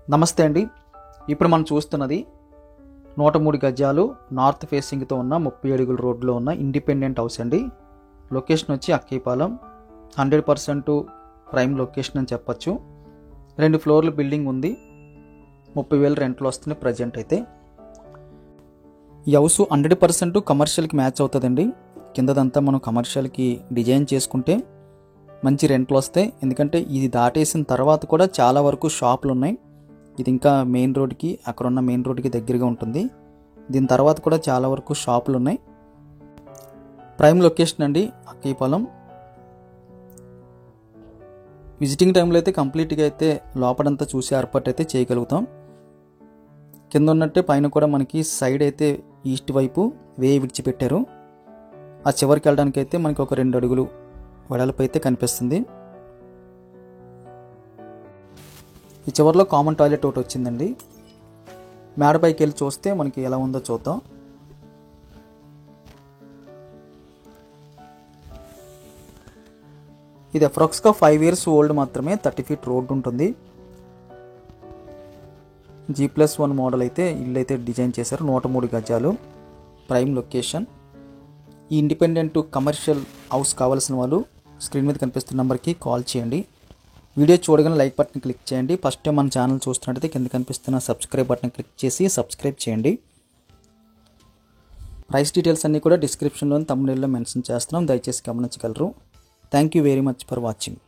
నమస్తే అండి. ఇప్పుడు మనం చూస్తున్నది 103 గజాలు నార్త్ ఫేసింగ్తో ఉన్న 30 అడుగుల రోడ్లో ఉన్న ఇండిపెండెంట్ హౌస్ అండి. లొకేషన్ వచ్చి అక్కీపాలెం. 100% ప్రైమ్ లొకేషన్ అని చెప్పచ్చు. 2 ఫ్లోర్ల బిల్డింగ్ ఉంది. 30,000 రెంట్లు వస్తుంది ప్రజెంట్ అయితే. ఈ హౌస్ 100% కమర్షియల్కి మ్యాచ్ అవుతుందండి. కిందదంతా మనం కమర్షియల్కి డిజైన్ చేసుకుంటే మంచి రెంట్లు వస్తాయి. ఎందుకంటే ఇది దాటేసిన తర్వాత కూడా చాలా వరకు షాపులు ఉన్నాయి. ఇది ఇంకా మెయిన్ రోడ్కి, అక్కడ ఉన్న మెయిన్ రోడ్కి దగ్గరగా ఉంటుంది. దీని తర్వాత కూడా చాలా వరకు షాపులు ఉన్నాయి. ప్రైమ్ లొకేషన్ అండి అక్కీపాలెం. విజిటింగ్ టైంలో అయితే కంప్లీట్గా అయితే లోపలంతా చూసి ఏర్పాటు అయితే చేయగలుగుతాం. కింద ఉన్నట్టే పైన కూడా మనకి సైడ్ అయితే ఈస్ట్ వైపు విడిచిపెట్టారు. ఆ చివరికి వెళ్ళడానికి అయితే మనకి ఒక 2 అడుగులు వెడల్పు అయితే కనిపిస్తుంది. ఈ చివరిలో కామన్ టాయిలెట్ ఒకటి వచ్చిందండి. మేడపైకి వెళ్ళి చూస్తే మనకి ఎలా ఉందో చూద్దాం. ఇది అప్రాక్స్గా 5 years ఓల్డ్ మాత్రమే. 30 feet రోడ్ ఉంటుంది. G+1 మోడల్ అయితే ఇల్లు అయితే డిజైన్ చేశారు. 103 గజాలు ప్రైమ్ లొకేషన్. ఈ ఇండిపెండెంట్ కమర్షియల్ హౌస్ కావాల్సిన వాళ్ళు స్క్రీన్ మీద కనిపిస్తున్న నెంబర్కి కాల్ చేయండి. వీడియో చూడగానే లైక్ బటన్ క్లిక్ చేయండి. ఫస్ట్ టైం మన ఛానల్ చూస్తున్నట్టయితే కింద కనిపిస్తున్న సబ్స్క్రైబ్ బటన్ క్లిక్ చేసి సబ్స్క్రైబ్ చేయండి. ప్రైస్ డీటెయిల్స్ అన్నీ కూడా డిస్క్రిప్షన్లో తమ్ముళ్ళలో మెన్షన్ చేస్తున్నాం. దయచేసి గమనించగలరు. Thank you very much for watching.